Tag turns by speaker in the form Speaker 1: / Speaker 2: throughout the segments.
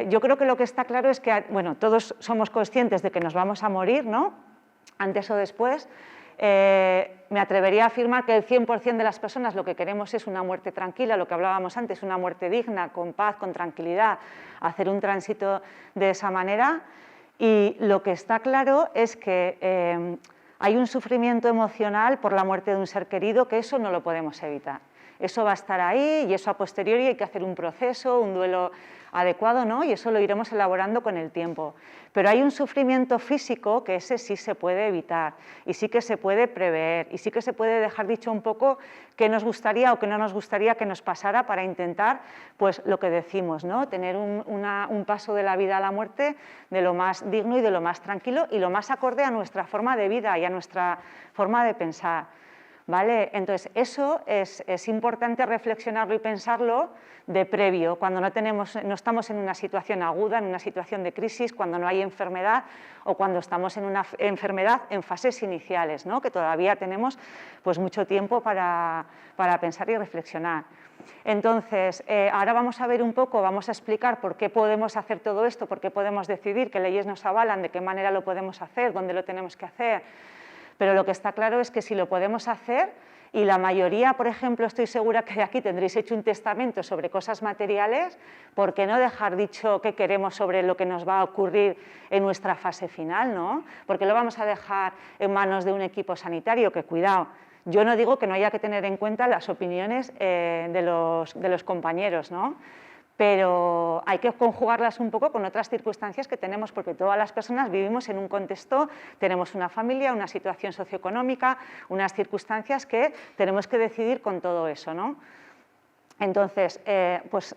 Speaker 1: yo creo que lo que está claro es que, bueno, todos somos conscientes de que nos vamos a morir, ¿no? Antes o después. Me atrevería a afirmar que el 100% de las personas lo que queremos es una muerte tranquila, lo que hablábamos antes, una muerte digna, con paz, con tranquilidad, hacer un tránsito de esa manera. Y lo que está claro es que hay un sufrimiento emocional por la muerte de un ser querido, que eso no lo podemos evitar. Eso va a estar ahí y eso a posteriori hay que hacer un proceso, un duelo adecuado, ¿no? Y eso lo iremos elaborando con el tiempo. Pero hay un sufrimiento físico que ese sí se puede evitar y sí que se puede prever y sí que se puede dejar dicho un poco qué nos gustaría o qué no nos gustaría que nos pasara para intentar, pues lo que decimos, ¿no? Tener un paso de la vida a la muerte de lo más digno y de lo más tranquilo y lo más acorde a nuestra forma de vida y a nuestra forma de pensar. ¿Vale? Entonces, eso es importante reflexionarlo y pensarlo de previo, cuando no estamos en una situación aguda, en una situación de crisis, cuando no hay enfermedad o cuando estamos en una enfermedad en fases iniciales, ¿no? Que todavía tenemos pues, mucho tiempo para pensar y reflexionar. Entonces, ahora vamos a ver un poco, vamos a explicar por qué podemos hacer todo esto, por qué podemos decidir, qué leyes nos avalan, de qué manera lo podemos hacer, dónde lo tenemos que hacer. Pero lo que está claro es que si lo podemos hacer, y la mayoría, por ejemplo, estoy segura que de aquí tendréis hecho un testamento sobre cosas materiales, ¿por qué no dejar dicho qué queremos sobre lo que nos va a ocurrir en nuestra fase final, ¿no? Porque lo vamos a dejar en manos de un equipo sanitario, que cuidado, yo no digo que no haya que tener en cuenta las opiniones de los compañeros, ¿no? Pero hay que conjugarlas un poco con otras circunstancias que tenemos, porque todas las personas vivimos en un contexto, tenemos una familia, una situación socioeconómica, unas circunstancias que tenemos que decidir con todo eso, ¿no? Entonces, pues,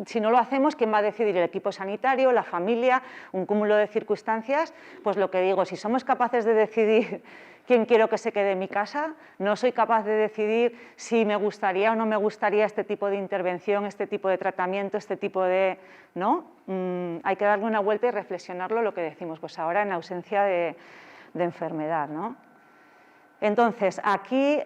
Speaker 1: si no lo hacemos, ¿quién va a decidir? El equipo sanitario, la familia, un cúmulo de circunstancias. Pues lo que digo, si somos capaces de decidir quién quiero que se quede en mi casa, no soy capaz de decidir si me gustaría o no me gustaría este tipo de intervención, este tipo de tratamiento, este tipo de... ¿no? Hay que darle una vuelta y reflexionarlo, lo que decimos, pues ahora en ausencia de enfermedad, ¿no? Entonces, aquí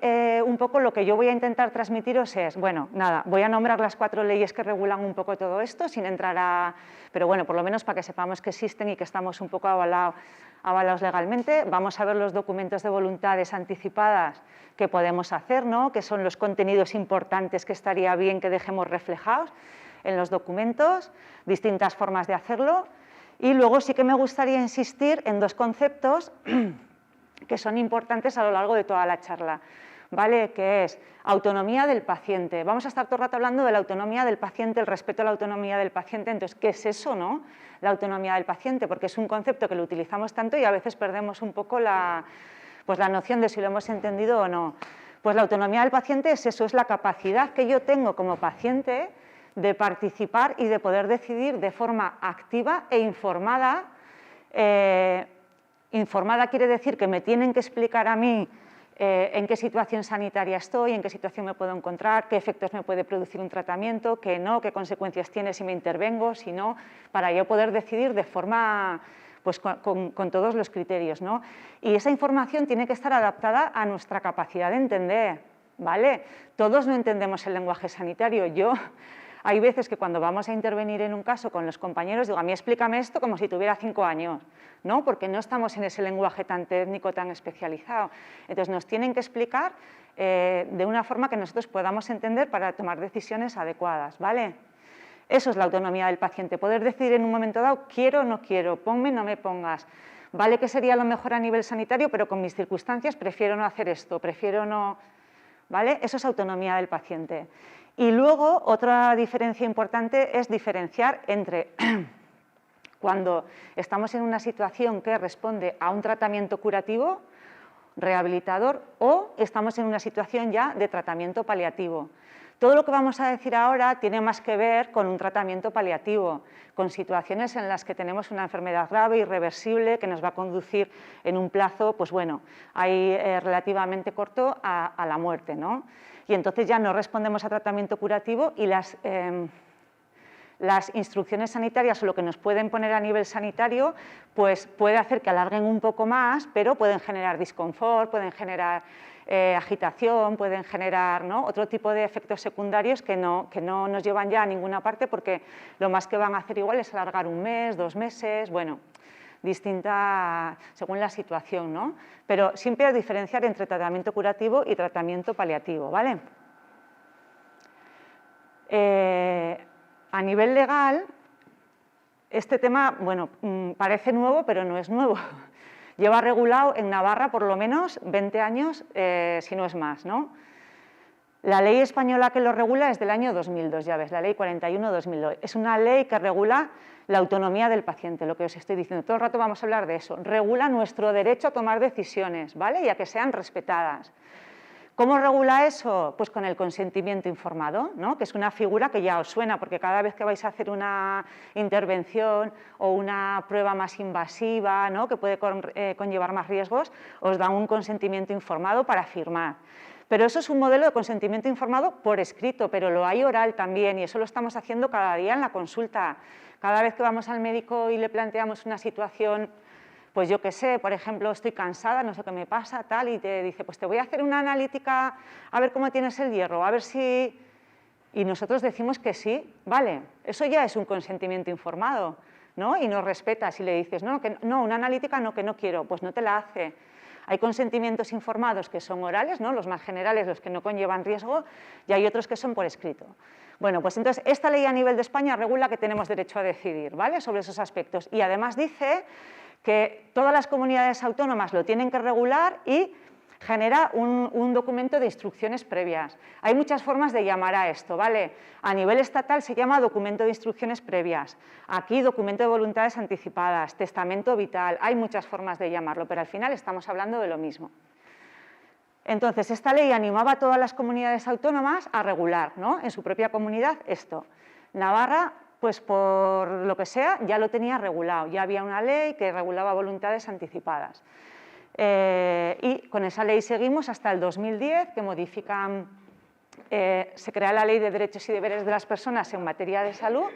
Speaker 1: un poco lo que yo voy a intentar transmitiros es, bueno, nada, voy a nombrar las 4 leyes que regulan un poco todo esto, sin entrar a... Pero bueno, por lo menos para que sepamos que existen y que estamos un poco avalados legalmente. Vamos a ver los documentos de voluntades anticipadas que podemos hacer, ¿no? Que son los contenidos importantes que estaría bien que dejemos reflejados en los documentos, distintas formas de hacerlo. Y luego sí que me gustaría insistir en 2 conceptos que son importantes a lo largo de toda la charla, ¿vale? Que es autonomía del paciente. Vamos a estar todo el rato hablando de la autonomía del paciente, el respeto a la autonomía del paciente. Entonces, ¿qué es eso, no? La autonomía del paciente, porque es un concepto que lo utilizamos tanto y a veces perdemos un poco pues la noción de si lo hemos entendido o no. Pues la autonomía del paciente es eso, es la capacidad que yo tengo como paciente de participar y de poder decidir de forma activa e informada. Informada quiere decir que me tienen que explicar a mí en qué situación sanitaria estoy, en qué situación me puedo encontrar, qué efectos me puede producir un tratamiento, qué no, qué consecuencias tiene si me intervengo, si no, para yo poder decidir de forma, pues con todos los criterios, ¿no? Y esa información tiene que estar adaptada a nuestra capacidad de entender, ¿vale? Todos no entendemos el lenguaje sanitario. Hay veces que cuando vamos a intervenir en un caso con los compañeros, digo, a mí explícame esto como si tuviera 5 años, ¿no? Porque no estamos en ese lenguaje tan técnico, tan especializado. Entonces, nos tienen que explicar de una forma que nosotros podamos entender para tomar decisiones adecuadas, ¿vale? Eso es la autonomía del paciente, poder decidir en un momento dado, quiero o no quiero, ponme o no me pongas. Vale que sería lo mejor a nivel sanitario, pero con mis circunstancias prefiero no hacer esto, prefiero no... ¿Vale? Eso es autonomía del paciente. Y luego, otra diferencia importante es diferenciar entre cuando estamos en una situación que responde a un tratamiento curativo, rehabilitador, o estamos en una situación ya de tratamiento paliativo. Todo lo que vamos a decir ahora tiene más que ver con un tratamiento paliativo, con situaciones en las que tenemos una enfermedad grave, irreversible, que nos va a conducir en un plazo, pues bueno, ahí relativamente corto a la muerte, ¿no? Y entonces ya no respondemos a tratamiento curativo y las instrucciones sanitarias o lo que nos pueden poner a nivel sanitario, pues puede hacer que alarguen un poco más, pero pueden generar disconfort, pueden generar agitación, pueden generar, ¿no?, otro tipo de efectos secundarios que no nos llevan ya a ninguna parte, porque lo más que van a hacer igual es alargar 1 mes, 2 meses, bueno, distinta según la situación, ¿no? Pero siempre hay que diferenciar entre tratamiento curativo y tratamiento paliativo, ¿vale? A nivel legal, este tema, bueno, parece nuevo, pero no es nuevo. Lleva regulado en Navarra por lo menos 20 años, si no es más, ¿no? La ley española que lo regula es del año 2002, ya ves, la ley 41/2002. Es una ley que regula la autonomía del paciente, lo que os estoy diciendo. Todo el rato vamos a hablar de eso. Regula nuestro derecho a tomar decisiones, ¿vale? Y a que sean respetadas. ¿Cómo regula eso? Pues con el consentimiento informado, ¿no?, que es una figura que ya os suena, porque cada vez que vais a hacer una intervención o una prueba más invasiva, ¿no?, que puede conllevar más riesgos, os dan un consentimiento informado para firmar. Pero eso es un modelo de consentimiento informado por escrito, pero lo hay oral también, y eso lo estamos haciendo cada día en la consulta. Cada vez que vamos al médico y le planteamos una situación, pues yo qué sé, por ejemplo, estoy cansada, no sé qué me pasa, tal, y te dice, pues te voy a hacer una analítica a ver cómo tienes el hierro, a ver si... Y nosotros decimos que sí, vale, eso ya es un consentimiento informado, ¿no? Y nos respetas y le dices, no, una analítica no, que no quiero, pues no te la hace. Hay consentimientos informados que son orales, ¿no?, los más generales, los que no conllevan riesgo, y hay otros que son por escrito. Bueno, pues entonces esta ley a nivel de España regula que tenemos derecho a decidir, ¿vale?, sobre esos aspectos, y además dice que todas las comunidades autónomas lo tienen que regular y genera un documento de instrucciones previas. Hay muchas formas de llamar a esto, ¿vale? A nivel estatal se llama documento de instrucciones previas, aquí documento de voluntades anticipadas, testamento vital, hay muchas formas de llamarlo, pero al final estamos hablando de lo mismo. Entonces, esta ley animaba a todas las comunidades autónomas a regular, ¿no?, en su propia comunidad esto. Navarra, pues por lo que sea, ya lo tenía regulado, ya había una ley que regulaba voluntades anticipadas. Y con esa ley seguimos hasta el 2010, que modifican, se crea la Ley de Derechos y Deberes de las Personas en materia de salud,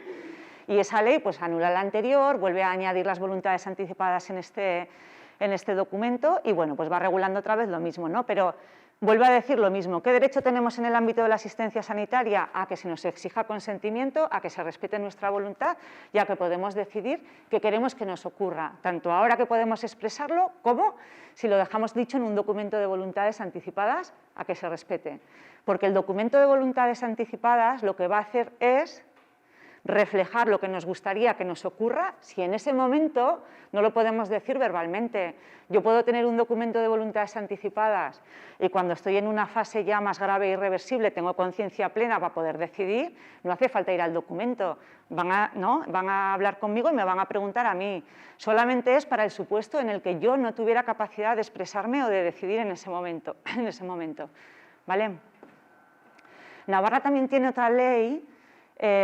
Speaker 1: y esa ley pues anula la anterior, vuelve a añadir las voluntades anticipadas en este documento y bueno, pues va regulando otra vez lo mismo, ¿no? Pero vuelvo a decir lo mismo, ¿qué derecho tenemos en el ámbito de la asistencia sanitaria? A que se nos exija consentimiento, a que se respete nuestra voluntad y a que podemos decidir qué queremos que nos ocurra, tanto ahora que podemos expresarlo como si lo dejamos dicho en un documento de voluntades anticipadas, a que se respete. Porque el documento de voluntades anticipadas lo que va a hacer es reflejar lo que nos gustaría que nos ocurra si en ese momento no lo podemos decir verbalmente. Yo puedo tener un documento de voluntades anticipadas y cuando estoy en una fase ya más grave e irreversible, tengo conciencia plena para poder decidir, no hace falta ir al documento, van a hablar conmigo y me van a preguntar a mí. Solamente es para el supuesto en el que yo no tuviera capacidad de expresarme o de decidir en ese momento. ¿Vale? Navarra también tiene otra ley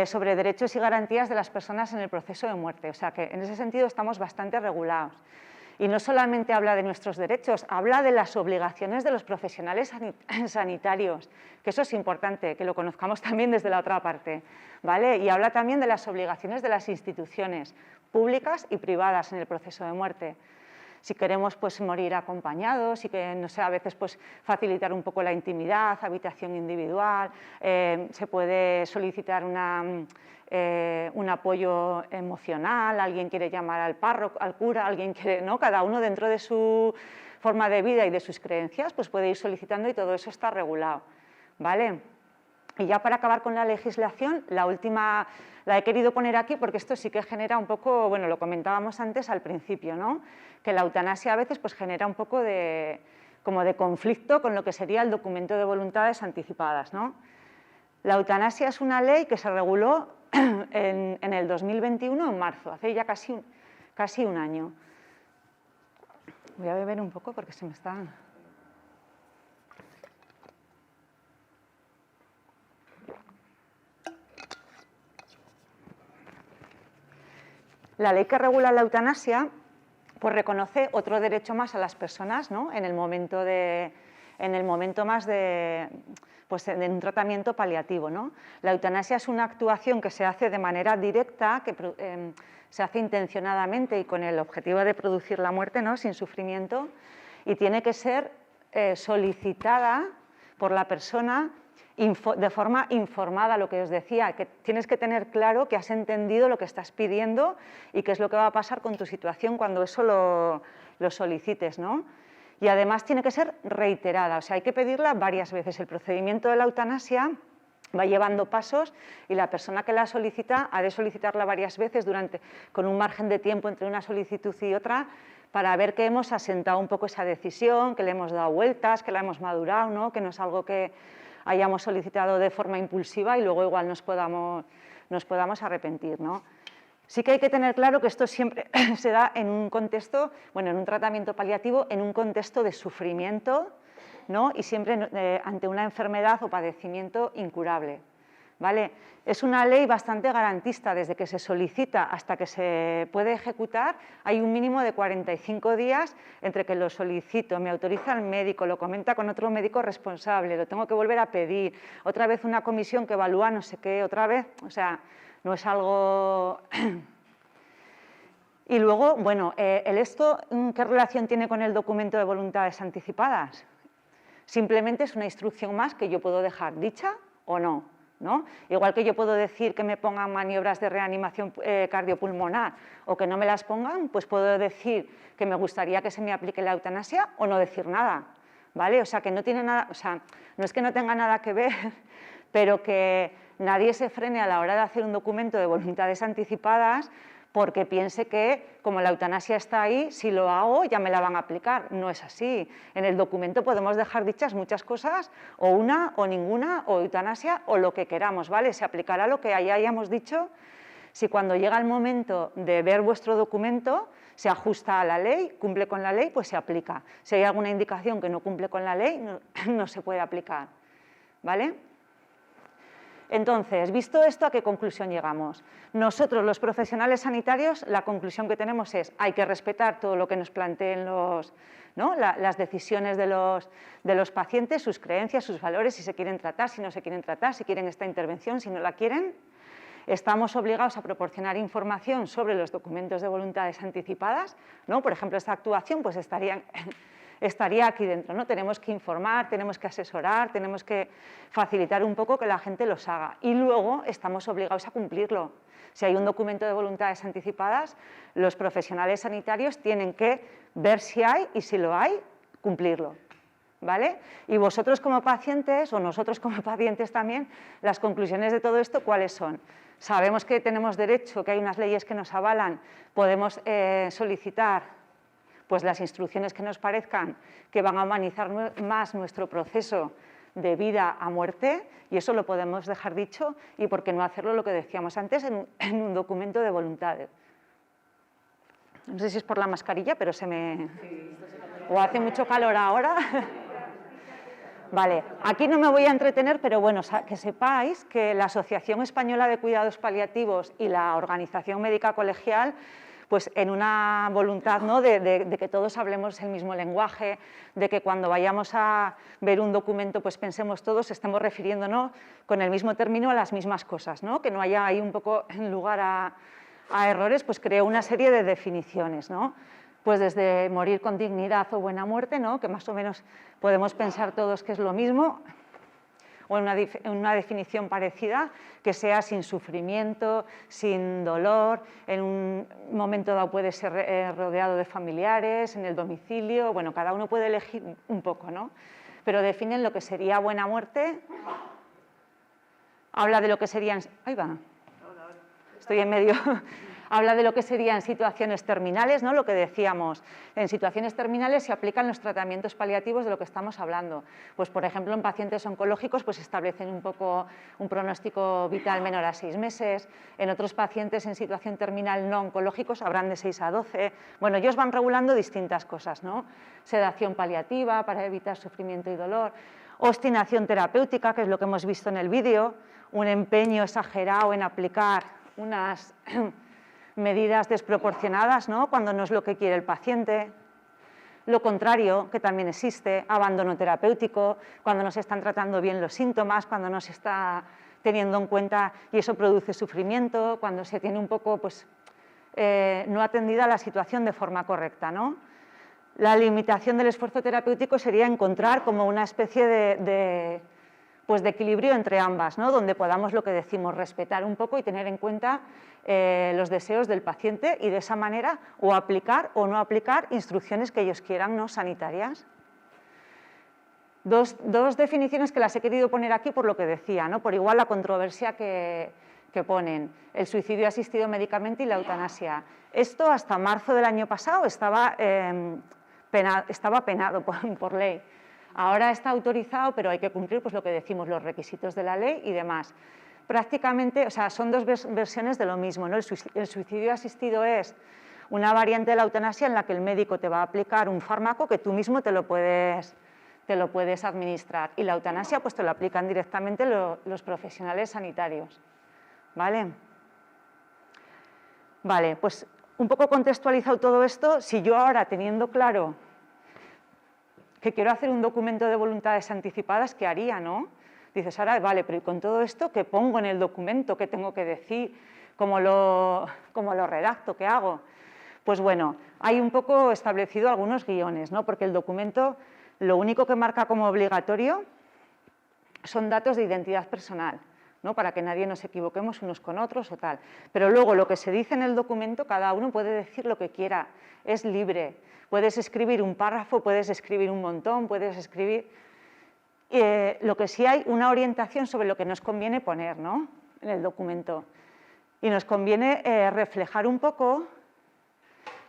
Speaker 1: sobre derechos y garantías de las personas en el proceso de muerte. O sea que en ese sentido estamos bastante regulados. Y no solamente habla de nuestros derechos, habla de las obligaciones de los profesionales sanitarios, que eso es importante, que lo conozcamos también desde la otra parte, ¿vale? Y habla también de las obligaciones de las instituciones públicas y privadas en el proceso de muerte. Si queremos pues, morir acompañados y que, no sé, a veces pues, facilitar un poco la intimidad, habitación individual, se puede solicitar un apoyo emocional, alguien quiere llamar al párroco, al cura, alguien quiere, ¿no? Cada uno dentro de su forma de vida y de sus creencias pues puede ir solicitando y todo eso está regulado, ¿vale? Y ya para acabar con la legislación, la última la he querido poner aquí porque esto sí que genera un poco, bueno, lo comentábamos antes al principio, ¿no? Que la eutanasia a veces pues, genera un poco como de conflicto con lo que sería el documento de voluntades anticipadas, ¿no? La eutanasia es una ley que se reguló en el 2021, en marzo, hace ya casi un año. Voy a beber un poco porque se me está... La ley que regula la eutanasia pues reconoce otro derecho más a las personas, ¿no? en el momento más de pues en un tratamiento paliativo, ¿no? La eutanasia es una actuación que se hace de manera directa, que se hace intencionadamente y con el objetivo de producir la muerte, ¿no? Sin sufrimiento, y tiene que ser solicitada por la persona de forma informada, lo que os decía, que tienes que tener claro que has entendido lo que estás pidiendo y qué es lo que va a pasar con tu situación cuando eso lo solicites, ¿no? Y además tiene que ser reiterada, o sea, hay que pedirla varias veces. El procedimiento de la eutanasia va llevando pasos y la persona que la solicita ha de solicitarla varias veces con un margen de tiempo entre una solicitud y otra para ver que hemos asentado un poco esa decisión, que le hemos dado vueltas, que la hemos madurado, ¿no? Que no es algo que hayamos solicitado de forma impulsiva y luego igual nos podamos arrepentir, ¿no? Sí que hay que tener claro que esto siempre se da en un contexto, bueno, en un tratamiento paliativo, en un contexto de sufrimiento, ¿no? Y siempre ante una enfermedad o padecimiento incurable, ¿vale? Es una ley bastante garantista, desde que se solicita hasta que se puede ejecutar, hay un mínimo de 45 días entre que lo solicito, me autoriza el médico, lo comenta con otro médico responsable, lo tengo que volver a pedir, otra vez una comisión que evalúa no sé qué, otra vez, o sea, no es algo... Y luego, bueno, ¿esto qué relación tiene con el documento de voluntades anticipadas? Simplemente es una instrucción más que yo puedo dejar dicha o no, ¿no? Igual que yo puedo decir que me pongan maniobras de reanimación cardiopulmonar o que no me las pongan, pues puedo decir que me gustaría que se me aplique la eutanasia o no decir nada, ¿vale? O sea, que no tiene nada, o sea, no es que no tenga nada que ver, pero que nadie se frene a la hora de hacer un documento de voluntades anticipadas porque piense que, como la eutanasia está ahí, si lo hago ya me la van a aplicar. No es así. En el documento podemos dejar dichas muchas cosas, o una, o ninguna, o eutanasia, o lo que queramos, ¿vale? Se aplicará lo que ahí hayamos dicho. Si cuando llega el momento de ver vuestro documento se ajusta a la ley, cumple con la ley, pues se aplica. Si hay alguna indicación que no cumple con la ley, no se puede aplicar, ¿vale? Entonces, visto esto, ¿a qué conclusión llegamos? Nosotros, los profesionales sanitarios, la conclusión que tenemos es hay que respetar todo lo que nos planteen las decisiones de los pacientes, sus creencias, sus valores, si se quieren tratar, si no se quieren tratar, si quieren esta intervención, si no la quieren. Estamos obligados a proporcionar información sobre los documentos de voluntades anticipadas, ¿no? Por ejemplo, esta actuación pues estaría aquí dentro, ¿no? Tenemos que informar, tenemos que asesorar, tenemos que facilitar un poco que la gente los haga y luego estamos obligados a cumplirlo. Si hay un documento de voluntades anticipadas, los profesionales sanitarios tienen que ver si hay y si lo hay, cumplirlo, ¿vale? Y vosotros como pacientes o nosotros como pacientes también, las conclusiones de todo esto, ¿cuáles son? Sabemos que tenemos derecho, que hay unas leyes que nos avalan, podemos solicitar pues las instrucciones que nos parezcan que van a humanizar más nuestro proceso de vida a muerte, y eso lo podemos dejar dicho, y por qué no hacerlo, lo que decíamos antes, en un documento de voluntades. No sé si es por la mascarilla, pero o hace mucho calor ahora. Vale, aquí no me voy a entretener, pero bueno, que sepáis que la Asociación Española de Cuidados Paliativos y la Organización Médica Colegial, pues en una voluntad, ¿no? de que todos hablemos el mismo lenguaje, de que cuando vayamos a ver un documento pues pensemos todos, estemos refiriéndonos con el mismo término a las mismas cosas, ¿no? Que no haya ahí un poco lugar a errores, pues creo una serie de definiciones, ¿no? Pues desde morir con dignidad o buena muerte, ¿no? Que más o menos podemos pensar todos que es lo mismo, o en una definición parecida, que sea sin sufrimiento, sin dolor, en un momento dado puede ser rodeado de familiares, en el domicilio, bueno, cada uno puede elegir un poco, ¿no? Pero definen lo que sería buena muerte, habla de lo que serían... Ahí va, estoy en medio... Habla de lo que serían situaciones terminales, ¿no? Lo que decíamos, en situaciones terminales se aplican los tratamientos paliativos de lo que estamos hablando. Pues, por ejemplo, en pacientes oncológicos pues, establecen un poco un pronóstico vital menor a 6 meses, en otros pacientes en situación terminal no oncológicos habrán de 6 a 12. Bueno, ellos van regulando distintas cosas, ¿no? Sedación paliativa para evitar sufrimiento y dolor, obstinación terapéutica, que es lo que hemos visto en el vídeo, un empeño exagerado en aplicar unas... medidas desproporcionadas, ¿no? Cuando no es lo que quiere el paciente, Lo contrario, que también existe, abandono terapéutico, cuando no se están tratando bien los síntomas, cuando no se está teniendo en cuenta y eso produce sufrimiento, cuando se tiene un poco, pues, no atendida la situación de forma correcta, ¿no? La limitación del esfuerzo terapéutico sería encontrar como una especie de equilibrio entre ambas, ¿no? Donde podamos, lo que decimos, respetar un poco y tener en cuenta los deseos del paciente y de esa manera o aplicar o no aplicar instrucciones que ellos quieran, ¿no? Sanitarias. Dos definiciones que las he querido poner aquí por lo que decía, ¿no? Por igual la controversia que ponen, el suicidio asistido médicamente y la eutanasia. Esto hasta marzo del año pasado estaba penado por ley. Ahora está autorizado, pero hay que cumplir, pues, lo que decimos, los requisitos de la ley y demás. Prácticamente, o sea, son dos versiones de lo mismo, ¿no? El suicidio asistido es una variante de la eutanasia en la que el médico te va a aplicar un fármaco que tú mismo te lo puedes administrar, y la eutanasia pues te lo aplican directamente los profesionales sanitarios. ¿Vale? Vale, pues un poco contextualizado todo esto, si yo ahora, teniendo claro que quiero hacer un documento de voluntades anticipadas, ¿qué haría, no? Dices, ahora, vale, pero ¿y con todo esto qué pongo en el documento? ¿Qué tengo que decir? ¿Cómo lo redacto? ¿Qué hago? Pues bueno, hay un poco establecido algunos guiones, ¿no? Porque el documento lo único que marca como obligatorio son datos de identidad personal, ¿no? Para que nadie nos equivoquemos unos con otros o tal. Pero luego lo que se dice en el documento, cada uno puede decir lo que quiera, es libre. Puedes escribir un párrafo, puedes escribir un montón, puedes escribir... lo que sí hay una orientación sobre lo que nos conviene poner, ¿no? En el documento. Y nos conviene reflejar un poco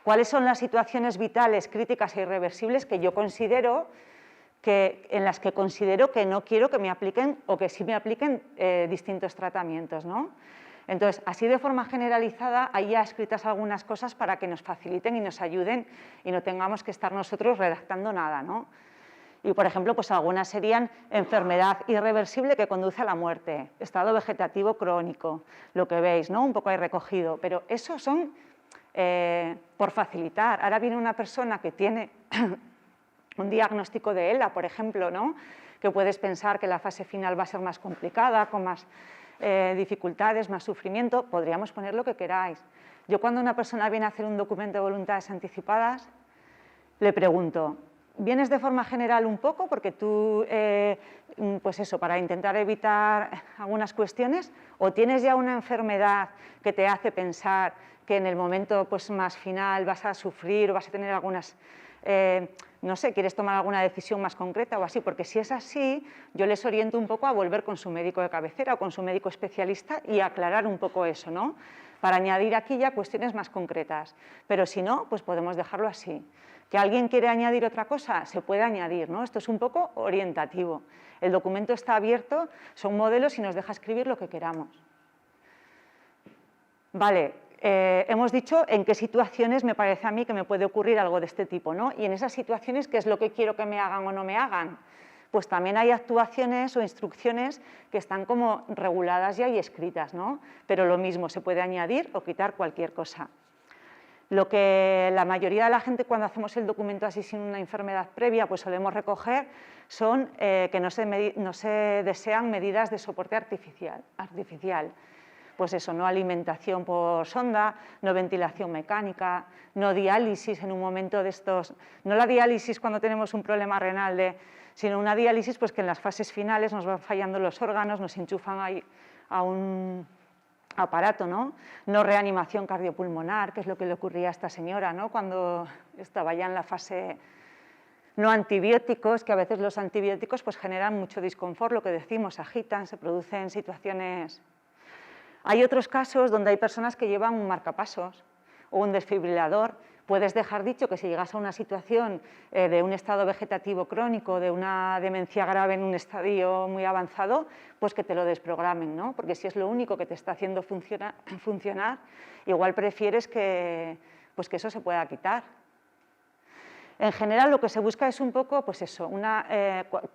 Speaker 1: cuáles son las situaciones vitales, críticas e irreversibles que yo considero en las que considero que no quiero que me apliquen o que sí me apliquen distintos tratamientos, ¿no? Entonces, así de forma generalizada, hay ya escritas algunas cosas para que nos faciliten y nos ayuden y no tengamos que estar nosotros redactando nada, ¿no? Y, por ejemplo, pues algunas serían enfermedad irreversible que conduce a la muerte, estado vegetativo crónico, lo que veis, ¿no? Un poco ahí recogido, pero eso son por facilitar. Ahora viene una persona que tiene un diagnóstico de ELA, por ejemplo, ¿no? Que puedes pensar que la fase final va a ser más complicada, con más dificultades, más sufrimiento, podríamos poner lo que queráis. Yo, cuando una persona viene a hacer un documento de voluntades anticipadas, le pregunto, ¿vienes de forma general un poco? Porque tú, pues eso, para intentar evitar algunas cuestiones, ¿o tienes ya una enfermedad que te hace pensar que en el momento, pues, más final vas a sufrir o vas a tener algunas... no sé, ¿quieres tomar alguna decisión más concreta o así? Porque si es así, yo les oriento un poco a volver con su médico de cabecera o con su médico especialista y aclarar un poco eso, ¿no? Para añadir aquí ya cuestiones más concretas. Pero si no, pues podemos dejarlo así. ¿Que alguien quiere añadir otra cosa? Se puede añadir, ¿no? Esto es un poco orientativo. El documento está abierto, son modelos y nos deja escribir lo que queramos. Vale. Hemos dicho en qué situaciones me parece a mí que me puede ocurrir algo de este tipo, ¿no? Y en esas situaciones, ¿qué es lo que quiero que me hagan o no me hagan? Pues también hay actuaciones o instrucciones que están como reguladas ya y escritas, ¿no? Pero lo mismo, se puede añadir o quitar cualquier cosa. Lo que la mayoría de la gente, cuando hacemos el documento así sin una enfermedad previa, pues solemos recoger son que no se desean medidas de soporte artificial. Pues eso, no alimentación por sonda, no ventilación mecánica, no diálisis en un momento de estos, no la diálisis cuando tenemos un problema renal, sino una diálisis pues que en las fases finales nos van fallando los órganos, nos enchufan ahí a un aparato, ¿no? No reanimación cardiopulmonar, que es lo que le ocurría a esta señora, ¿no? Cuando estaba ya en la fase... No antibióticos, que a veces los antibióticos pues generan mucho disconfort, lo que decimos, agitan, se producen situaciones... Hay otros casos donde hay personas que llevan un marcapasos o un desfibrilador. Puedes dejar dicho que si llegas a una situación de un estado vegetativo crónico, de una demencia grave en un estadio muy avanzado, pues que te lo desprogramen, ¿no? Porque si es lo único que te está haciendo funcionar, igual prefieres que eso se pueda quitar. En general, lo que se busca es un poco, pues eso,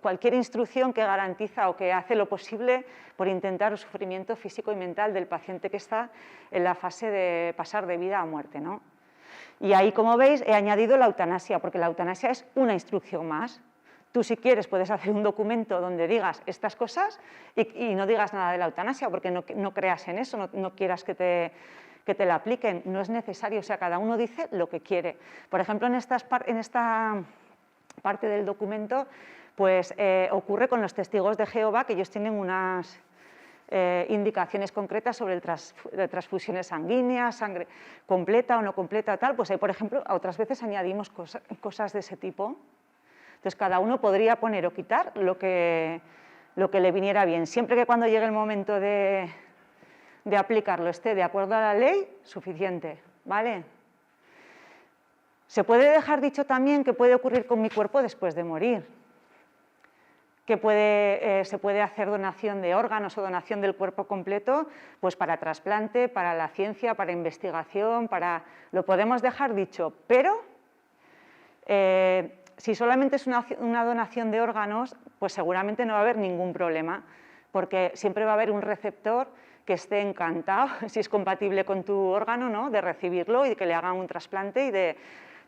Speaker 1: cualquier instrucción que garantiza o que hace lo posible por intentar el sufrimiento físico y mental del paciente que está en la fase de pasar de vida a muerte, ¿no? Y ahí, como veis, he añadido la eutanasia, porque la eutanasia es una instrucción más. Tú, si quieres, puedes hacer un documento donde digas estas cosas y no digas nada de la eutanasia, porque no creas en eso, no quieras que te la apliquen. No es necesario, o sea, cada uno dice lo que quiere. Por ejemplo, en esta parte del documento, pues ocurre con los testigos de Jehová, que ellos tienen unas indicaciones concretas sobre transfusiones sanguíneas, sangre completa o no completa, tal. Pues ahí, por ejemplo, otras veces añadimos cosas de ese tipo. Entonces, cada uno podría poner o quitar lo que le viniera bien, siempre que cuando llegue el momento de aplicarlo esté de acuerdo a la ley, suficiente, ¿vale? Se puede dejar dicho también qué puede ocurrir con mi cuerpo después de morir, que se puede hacer donación de órganos o donación del cuerpo completo, pues para trasplante, para la ciencia, para investigación, lo podemos dejar dicho, pero si solamente es una donación de órganos, pues seguramente no va a haber ningún problema, porque siempre va a haber un receptor que esté encantado, si es compatible con tu órgano, ¿no?, de recibirlo y de que le hagan un trasplante y de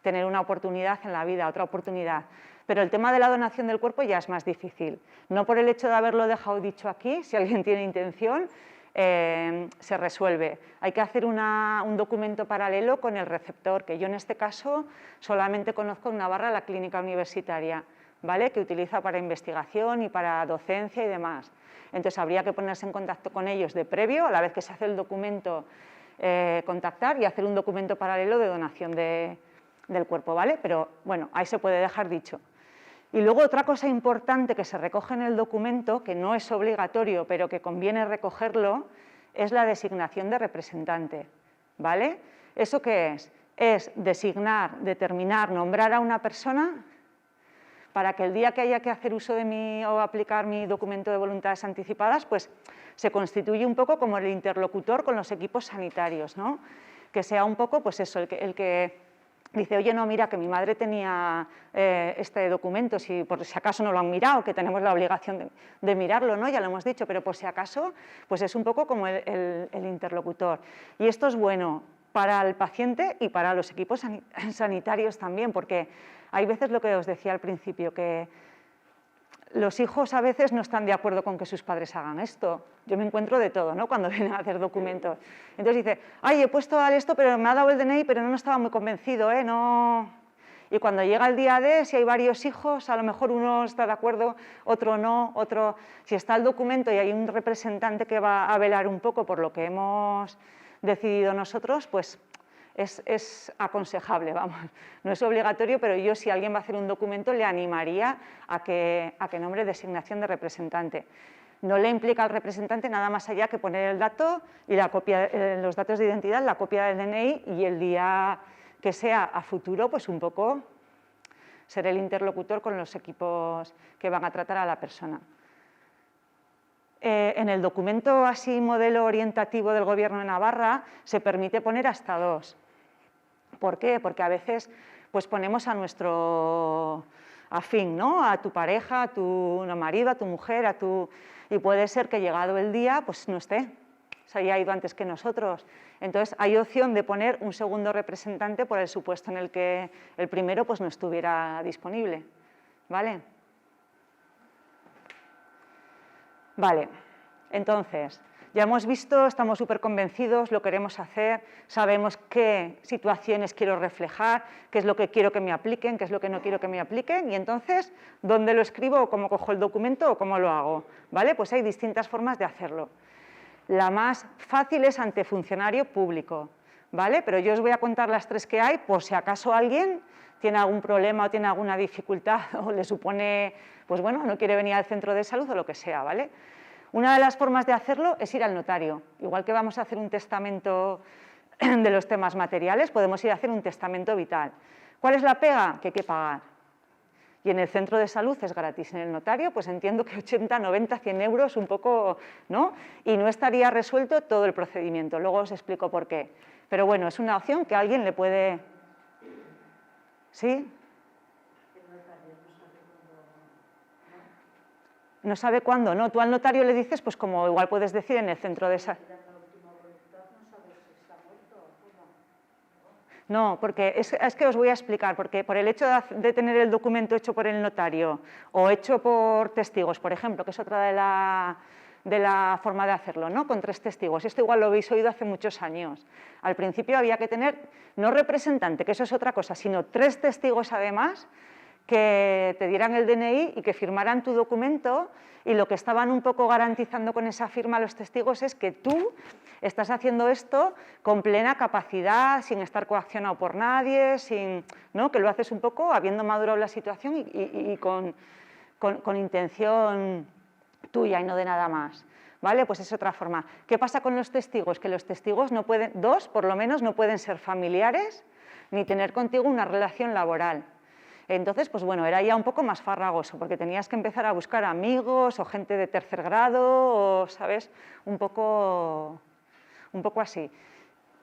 Speaker 1: tener una oportunidad en la vida, otra oportunidad. Pero el tema de la donación del cuerpo ya es más difícil. No por el hecho de haberlo dejado dicho aquí, si alguien tiene intención, se resuelve. Hay que hacer un documento paralelo con el receptor, que yo en este caso solamente conozco en Navarra la clínica universitaria, ¿vale?, que utiliza para investigación y para docencia y demás. Entonces habría que ponerse en contacto con ellos de previo, a la vez que se hace el documento, contactar y hacer un documento paralelo de donación del cuerpo, ¿vale? Pero bueno, ahí se puede dejar dicho. Y luego otra cosa importante que se recoge en el documento, que no es obligatorio, pero que conviene recogerlo, es la designación de representante, ¿vale? ¿Eso qué es? Es designar, determinar, nombrar a una persona para que el día que haya que hacer uso de o aplicar mi documento de voluntades anticipadas, pues se constituye un poco como el interlocutor con los equipos sanitarios, ¿no? Que sea un poco, pues eso, el que dice, oye, no, mira, que mi madre tenía este documento, si por si acaso no lo han mirado, que tenemos la obligación de mirarlo, ¿no? Ya lo hemos dicho, pero por si acaso, pues es un poco como el interlocutor. Y esto es bueno para el paciente y para los equipos sanitarios también, porque hay veces lo que os decía al principio, que los hijos a veces no están de acuerdo con que sus padres hagan esto. Yo me encuentro de todo, ¿no?, cuando vienen a hacer documentos. Entonces dice, ay, he puesto esto, pero me ha dado el DNI, pero no estaba muy convencido, no. Y cuando llega el día D, si hay varios hijos, a lo mejor uno está de acuerdo, otro no, otro. Si está el documento y hay un representante que va a velar un poco por lo que hemos decidido nosotros, pues es aconsejable, vamos. No es obligatorio, pero yo, si alguien va a hacer un documento, le animaría a que nombre designación de representante. No le implica al representante nada más allá que poner el dato y la copia, los datos de identidad, la copia del DNI, y el día que sea a futuro, pues un poco ser el interlocutor con los equipos que van a tratar a la persona. En el documento así modelo orientativo del Gobierno de Navarra se permite poner hasta 2. ¿Por qué? Porque a veces pues ponemos a nuestro afín, ¿no?, a tu pareja, a tu marido, a tu mujer, y puede ser que llegado el día pues no esté, se haya ido antes que nosotros. Entonces hay opción de poner un segundo representante por el supuesto en el que el primero pues no estuviera disponible, ¿vale? Vale, entonces, ya hemos visto, estamos súper convencidos, lo queremos hacer, sabemos qué situaciones quiero reflejar, qué es lo que quiero que me apliquen, qué es lo que no quiero que me apliquen, y entonces, ¿dónde lo escribo o cómo cojo el documento o cómo lo hago? ¿Vale? Pues hay distintas formas de hacerlo. La más fácil es ante funcionario público, ¿vale? Pero yo os voy a contar las 3 que hay, por si acaso alguien tiene algún problema o tiene alguna dificultad o le supone, pues bueno, no quiere venir al centro de salud o lo que sea, ¿vale? Una de las formas de hacerlo es ir al notario. Igual que vamos a hacer un testamento de los temas materiales, podemos ir a hacer un testamento vital. ¿Cuál es la pega? Que hay que pagar. Y en el centro de salud es gratis. En el notario, pues entiendo que 80, 90, 100 euros, un poco, ¿no? Y no estaría resuelto todo el procedimiento. Luego os explico por qué. Pero bueno, es una opción que a alguien le puede... ¿Sí? No sabe cuándo, ¿no? Tú al notario le dices, pues como igual puedes decir en el centro de salud. No, porque es que os voy a explicar, porque por el hecho de tener el documento hecho por el notario o hecho por testigos, por ejemplo, que es otra de la forma de hacerlo, ¿no? Con 3 testigos. Esto igual lo habéis oído hace muchos años. Al principio había que tener, no representante, que eso es otra cosa, sino 3 testigos además que te dieran el DNI y que firmaran tu documento, y lo que estaban un poco garantizando con esa firma los testigos es que tú estás haciendo esto con plena capacidad, sin estar coaccionado por nadie, ¿no? Que lo haces un poco habiendo madurado la situación y con intención tuya y no de nada más. ¿Vale? Pues es otra forma. ¿Qué pasa con los testigos? Que los testigos no pueden, 2 por lo menos, no pueden ser familiares ni tener contigo una relación laboral. Entonces, pues bueno, era ya un poco más farragoso, porque tenías que empezar a buscar amigos o gente de tercer grado, o, ¿sabes? Un poco así.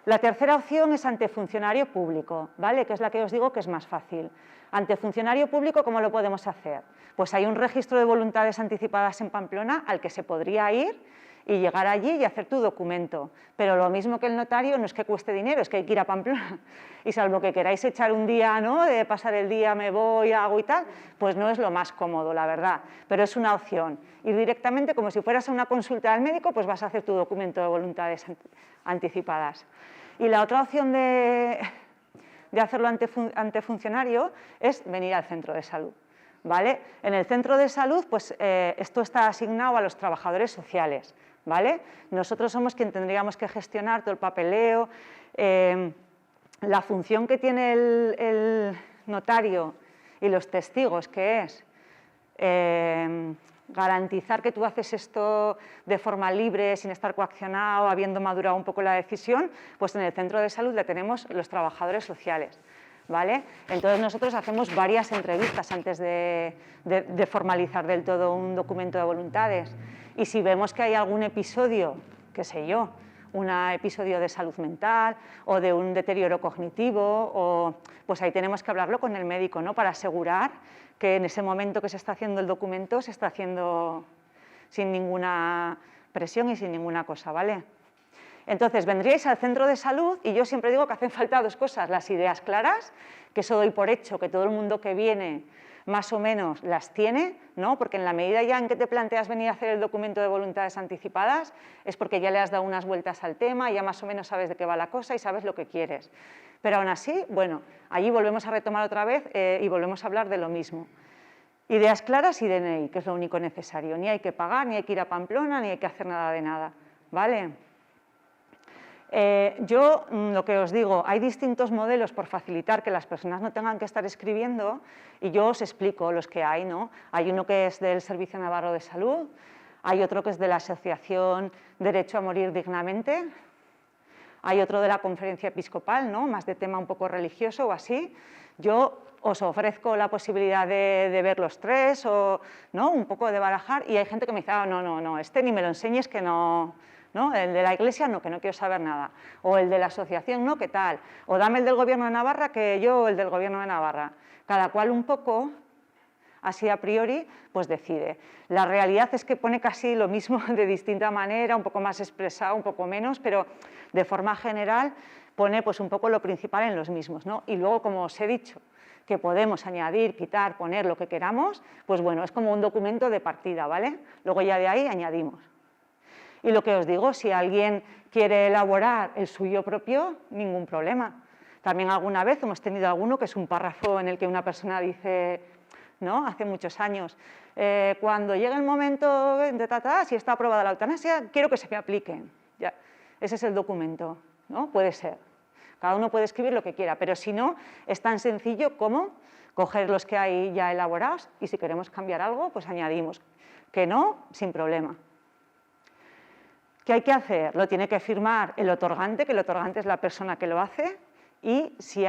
Speaker 1: La tercera opción es ante funcionario público, ¿vale? Que es la que os digo que es más fácil. Ante funcionario público, ¿cómo lo podemos hacer? Pues hay un registro de voluntades anticipadas en Pamplona al que se podría ir y llegar allí y hacer tu documento. Pero lo mismo que el notario, no es que cueste dinero, es que hay que ir a Pamplona. Y salvo que queráis echar un día, ¿no?, de pasar el día, me voy, hago y tal, pues no es lo más cómodo, la verdad. Pero es una opción. Ir directamente, como si fueras a una consulta al médico, pues vas a hacer tu documento de voluntades anticipadas. Y la otra opción de hacerlo ante funcionario es venir al centro de salud. ¿Vale? En el centro de salud, pues esto está asignado a los trabajadores sociales, ¿vale? Nosotros somos quien tendríamos que gestionar todo el papeleo. La función que tiene el notario y los testigos, que es garantizar que tú haces esto de forma libre, sin estar coaccionado, habiendo madurado un poco la decisión, pues en el centro de salud le tenemos los trabajadores sociales. ¿Vale? Entonces nosotros hacemos varias entrevistas antes de formalizar del todo un documento de voluntades, y si vemos que hay algún episodio, qué sé yo, un episodio de salud mental o de un deterioro cognitivo, pues ahí tenemos que hablarlo con el médico, ¿no?, para asegurar que en ese momento que se está haciendo el documento se está haciendo sin ninguna presión y sin ninguna cosa, ¿vale? Entonces, vendríais al centro de salud y yo siempre digo que hacen falta 2 cosas, las ideas claras, que eso doy por hecho, que todo el mundo que viene más o menos las tiene, ¿no? Porque en la medida ya en que te planteas venir a hacer el documento de voluntades anticipadas es porque ya le has dado unas vueltas al tema, ya más o menos sabes de qué va la cosa y sabes lo que quieres. Pero aún así, bueno, allí volvemos a retomar otra vez y volvemos a hablar de lo mismo. Ideas claras y DNI, que es lo único necesario. Ni hay que pagar, ni hay que ir a Pamplona, ni hay que hacer nada de nada, ¿vale? Yo lo que os digo, hay distintos modelos por facilitar que las personas no tengan que estar escribiendo, y yo os explico los que hay, ¿no? Hay uno que es del Servicio Navarro de Salud, hay otro que es de la Asociación Derecho a Morir Dignamente, hay otro de la Conferencia Episcopal, ¿no?, más de tema un poco religioso o así. Yo os ofrezco la posibilidad de ver los 3, o, ¿no?, un poco de barajar, y hay gente que me dice, no, este ni me lo enseñes, que no... ¿no? El de la Iglesia no, que no quiero saber nada, o el de la asociación no, ¿qué tal? O dame el del Gobierno de Navarra, que yo el del Gobierno de Navarra. Cada cual un poco, así a priori, pues decide. La realidad es que pone casi lo mismo de distinta manera, un poco más expresado, un poco menos, pero de forma general pone pues un poco lo principal en los mismos, ¿no? Y luego, como os he dicho, que podemos añadir, quitar, poner lo que queramos, pues bueno, es como un documento de partida, ¿vale? Luego ya de ahí añadimos. Y lo que os digo, si alguien quiere elaborar el suyo propio, ningún problema. También alguna vez hemos tenido alguno que es un párrafo en el que una persona dice, ¿no?, hace muchos años, cuando llegue el momento de si está aprobada la eutanasia, quiero que se me apliquen. Ya, ese es el documento, ¿no? Puede ser. Cada uno puede escribir lo que quiera, pero si no, es tan sencillo como coger los que hay ya elaborados y si queremos cambiar algo, pues añadimos. Que no, sin problema. ¿Qué hay que hacer? Lo tiene que firmar el otorgante, que el otorgante es la persona que lo hace, y si se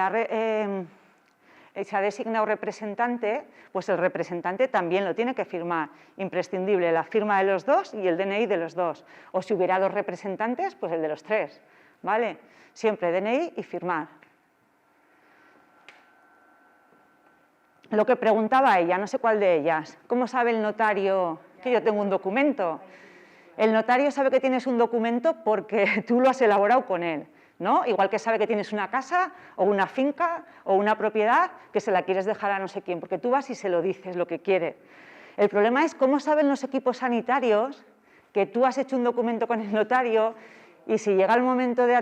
Speaker 1: ha designado representante, pues el representante también lo tiene que firmar. Imprescindible la firma de los 2 y el DNI de los 2. O si hubiera 2 representantes, pues el de los 3, ¿vale? Siempre DNI y firmar. Lo que preguntaba ella, no sé cuál de ellas, ¿cómo sabe el notario que yo tengo un documento? El notario sabe que tienes un documento porque tú lo has elaborado con él, ¿no? Igual que sabe que tienes una casa o una finca o una propiedad que se la quieres dejar a no sé quién, porque tú vas y se lo dices lo que quiere. El problema es cómo saben los equipos sanitarios que tú has hecho un documento con el notario y si llega el momento de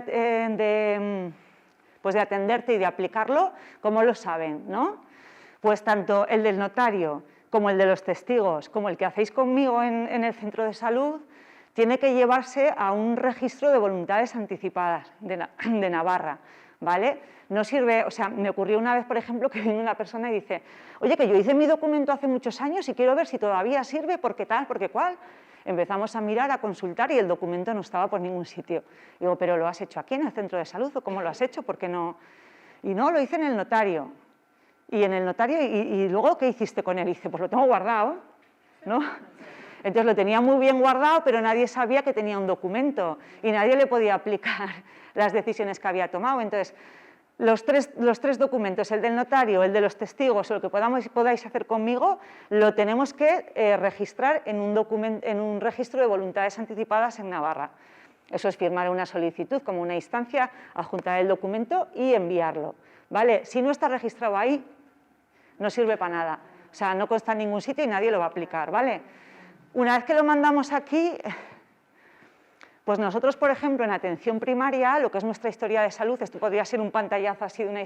Speaker 1: atenderte y de aplicarlo, ¿cómo lo saben, no? Pues tanto el del notario como el de los testigos, como el que hacéis conmigo en el centro de salud, tiene que llevarse a un registro de voluntades anticipadas de Navarra, ¿vale? No sirve, o sea, me ocurrió una vez, por ejemplo, que vino una persona y dice, oye, que yo hice mi documento hace muchos años y quiero ver si todavía sirve, porque tal, porque cual. Empezamos a mirar, a consultar y el documento no estaba por ningún sitio. Digo, ¿pero lo has hecho aquí en el centro de salud o cómo lo has hecho? ¿Por qué no? Y no, lo hice en el notario. Y en el notario, ¿y luego qué hiciste con él? Y dice, pues lo tengo guardado, ¿no? Entonces lo tenía muy bien guardado, pero nadie sabía que tenía un documento y nadie le podía aplicar las decisiones que había tomado. Entonces, los tres documentos, el del notario, el de los testigos o lo que podáis hacer conmigo, lo tenemos que registrar en un registro de voluntades anticipadas en Navarra. Eso es firmar una solicitud como una instancia, adjuntar el documento y enviarlo, ¿vale? Si no está registrado ahí, no sirve para nada. O sea, no consta en ningún sitio y nadie lo va a aplicar, ¿vale? Una vez que lo mandamos aquí, pues nosotros, por ejemplo, en atención primaria, lo que es nuestra historia de salud, esto podría ser un pantallazo así de una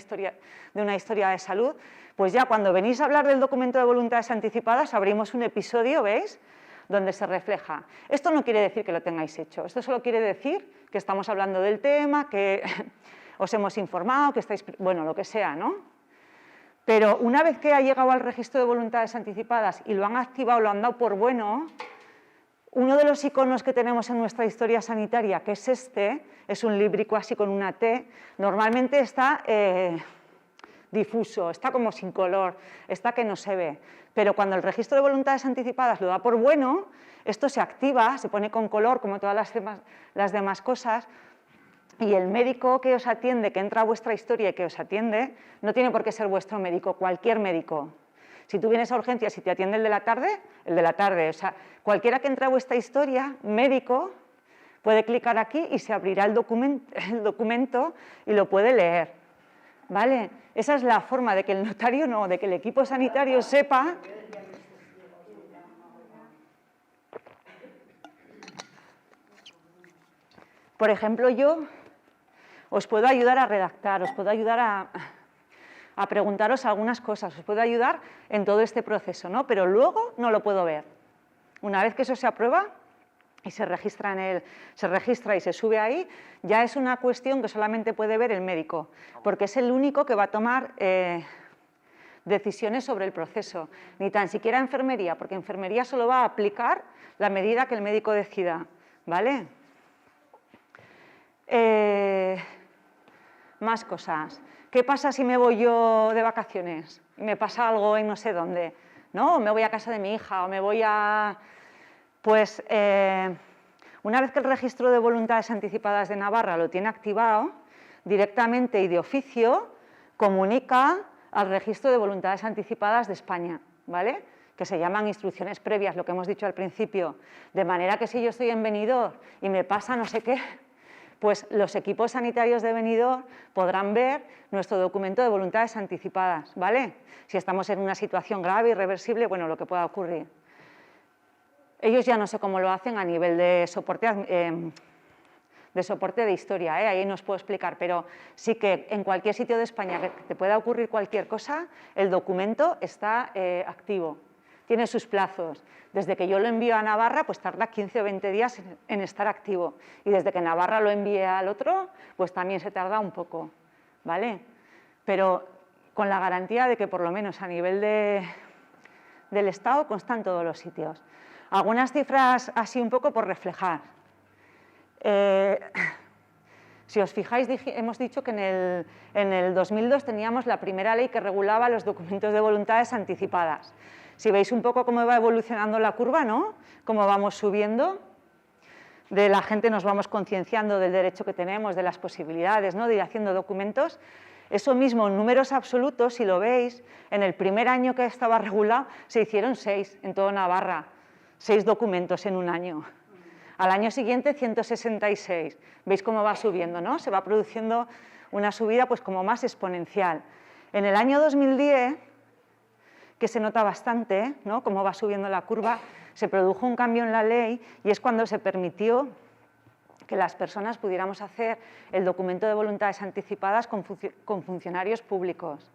Speaker 1: historia de salud, pues ya cuando venís a hablar del documento de voluntades anticipadas, abrimos un episodio, ¿veis?, donde se refleja. Esto no quiere decir que lo tengáis hecho, esto solo quiere decir que estamos hablando del tema, que os hemos informado, que estáis, bueno, lo que sea, ¿no? Pero una vez que ha llegado al registro de voluntades anticipadas y lo han activado, lo han dado por bueno, uno de los iconos que tenemos en nuestra historia sanitaria, que es este, es un líbrico así con una T, normalmente está difuso, está como sin color, está que no se ve. Pero cuando el registro de voluntades anticipadas lo da por bueno, esto se activa, se pone con color como todas las demás cosas, y el médico que os atiende, que entra a vuestra historia y que os atiende, no tiene por qué ser vuestro médico, cualquier médico. Si tú vienes a urgencias y te atiende el de la tarde, o sea, cualquiera que entre a vuestra historia, médico, puede clicar aquí y se abrirá el documento y lo puede leer, ¿vale? Esa es la forma de que el notario no, de que el equipo sanitario sepa. Por ejemplo, yo os puedo ayudar a redactar, os puedo ayudar a preguntaros algunas cosas, os puedo ayudar en todo este proceso, ¿no? Pero luego no lo puedo ver. Una vez que eso se aprueba y se registra y se sube ahí, ya es una cuestión que solamente puede ver el médico, porque es el único que va a tomar decisiones sobre el proceso. Ni tan siquiera enfermería, porque enfermería solo va a aplicar la medida que el médico decida, ¿vale? Más cosas. ¿Qué pasa si me voy yo de vacaciones y me pasa algo en no sé dónde? ¿No? O me voy a casa de mi hija o me voy a... Pues una vez que el registro de voluntades anticipadas de Navarra lo tiene activado, directamente y de oficio comunica al registro de voluntades anticipadas de España, ¿vale? Que se llaman instrucciones previas, lo que hemos dicho al principio, de manera que si yo estoy en Benidorm y me pasa no sé qué, pues los equipos sanitarios de Benidorm podrán ver nuestro documento de voluntades anticipadas, ¿vale? Si estamos en una situación grave, irreversible, bueno, lo que pueda ocurrir. Ellos ya no sé cómo lo hacen a nivel de soporte de historia, ahí no os puedo explicar, pero sí que en cualquier sitio de España que te pueda ocurrir cualquier cosa, el documento está activo, tiene sus plazos. Desde que yo lo envío a Navarra, pues tarda 15 o 20 días en estar activo. Y desde que Navarra lo envíe al otro, pues también se tarda un poco, ¿vale? Pero con la garantía de que por lo menos a nivel del Estado consta en todos los sitios. Algunas cifras así un poco por reflejar. Si os fijáis, hemos dicho que en el 2002 teníamos la primera ley que regulaba los documentos de voluntades anticipadas. Si veis un poco cómo va evolucionando la curva, ¿no? Cómo vamos subiendo, de la gente nos vamos concienciando del derecho que tenemos, de las posibilidades, ¿no? De ir haciendo documentos. Eso mismo, en números absolutos, si lo veis, en el primer año que estaba regulado se hicieron 6 en toda Navarra, 6 documentos en un año. Al año siguiente 166. ¿Veis cómo va subiendo, no? Se va produciendo una subida pues como más exponencial. En el año 2010, que se nota bastante, ¿no? Cómo va subiendo la curva, se produjo un cambio en la ley y es cuando se permitió que las personas pudiéramos hacer el documento de voluntades anticipadas con funcionarios públicos.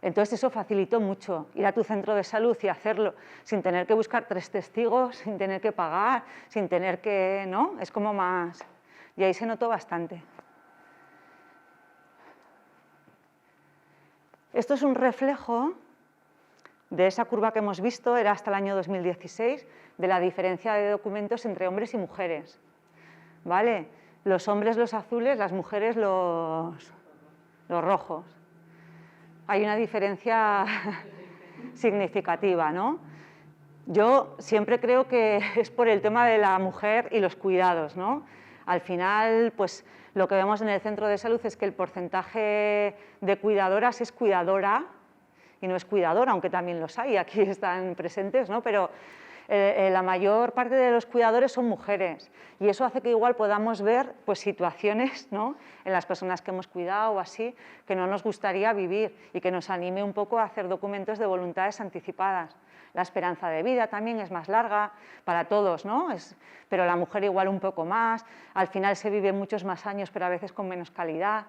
Speaker 1: Entonces eso facilitó mucho, ir a tu centro de salud y hacerlo sin tener que buscar 3 testigos, sin tener que pagar, sin tener que, ¿no? Es como más... Y ahí se notó bastante. Esto es un reflejo de esa curva que hemos visto, era hasta el año 2016, de la diferencia de documentos entre hombres y mujeres. ¿Vale? Los hombres los azules, las mujeres los rojos. Hay una diferencia significativa, ¿no? Yo siempre creo que es por el tema de la mujer y los cuidados, ¿no? Al final, pues lo que vemos en el centro de salud es que el porcentaje de cuidadoras es cuidadora y no es cuidadora, aunque también los hay, aquí están presentes, ¿no? Pero la mayor parte de los cuidadores son mujeres y eso hace que igual podamos ver pues, situaciones, ¿no? En las personas que hemos cuidado o así, que no nos gustaría vivir y que nos anime un poco a hacer documentos de voluntades anticipadas. La esperanza de vida también es más larga para todos, ¿no? Pero la mujer igual un poco más, al final se vive muchos más años pero a veces con menos calidad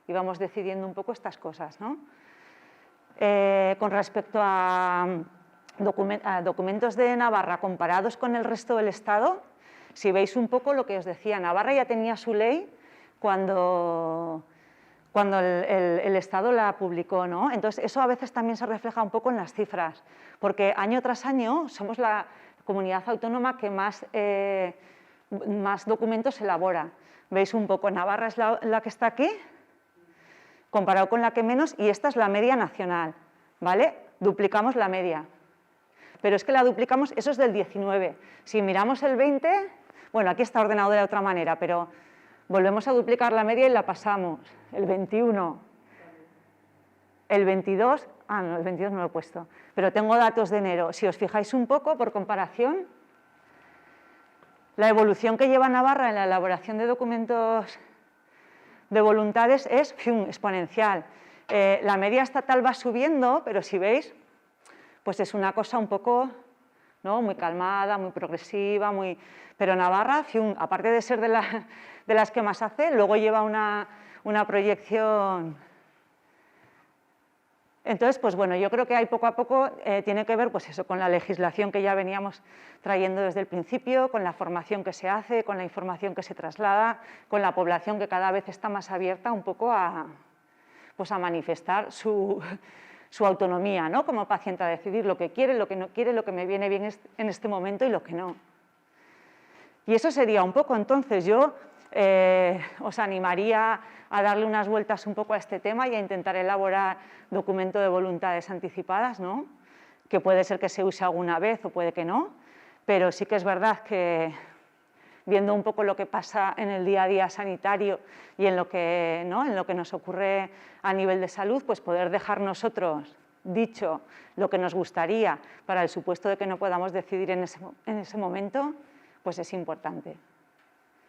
Speaker 1: y vamos decidiendo un poco estas cosas, ¿no? Con respecto a documentos de Navarra comparados con el resto del Estado, si veis un poco lo que os decía, Navarra ya tenía su ley cuando el Estado la publicó, ¿no? Entonces, eso a veces también se refleja un poco en las cifras, porque año tras año somos la comunidad autónoma que más documentos elabora. Veis un poco, Navarra es la que está aquí, comparado con la que menos, y esta es la media nacional, ¿vale? Duplicamos la media. Pero es que la duplicamos, eso es del 19. Si miramos el 20, bueno, aquí está ordenado de otra manera, pero volvemos a duplicar la media y la pasamos. El 21, el 22, no, el 22 no lo he puesto, pero tengo datos de enero. Si os fijáis un poco, por comparación, la evolución que lleva Navarra en la elaboración de documentos de voluntades es exponencial. La media estatal va subiendo, pero si veis, pues es una cosa un poco, ¿no? Muy calmada, muy progresiva, pero Navarra, aparte de ser de las que más hace, luego lleva una proyección. Entonces, pues bueno, yo creo que ahí poco a poco tiene que ver pues eso, con la legislación que ya veníamos trayendo desde el principio, con la formación que se hace, con la información que se traslada, con la población que cada vez está más abierta un poco a manifestar su autonomía, ¿no? Como paciente, a decidir lo que quiere, lo que no quiere, lo que me viene bien en este momento y lo que no. Y eso sería un poco, entonces yo os animaría a darle unas vueltas un poco a este tema y a intentar elaborar documento de voluntades anticipadas, ¿no? Que puede ser que se use alguna vez o puede que no, pero sí que es verdad que viendo un poco lo que pasa en el día a día sanitario y en lo que, ¿no? En lo que nos ocurre a nivel de salud, pues poder dejar nosotros dicho lo que nos gustaría para el supuesto de que no podamos decidir en ese momento, pues es importante.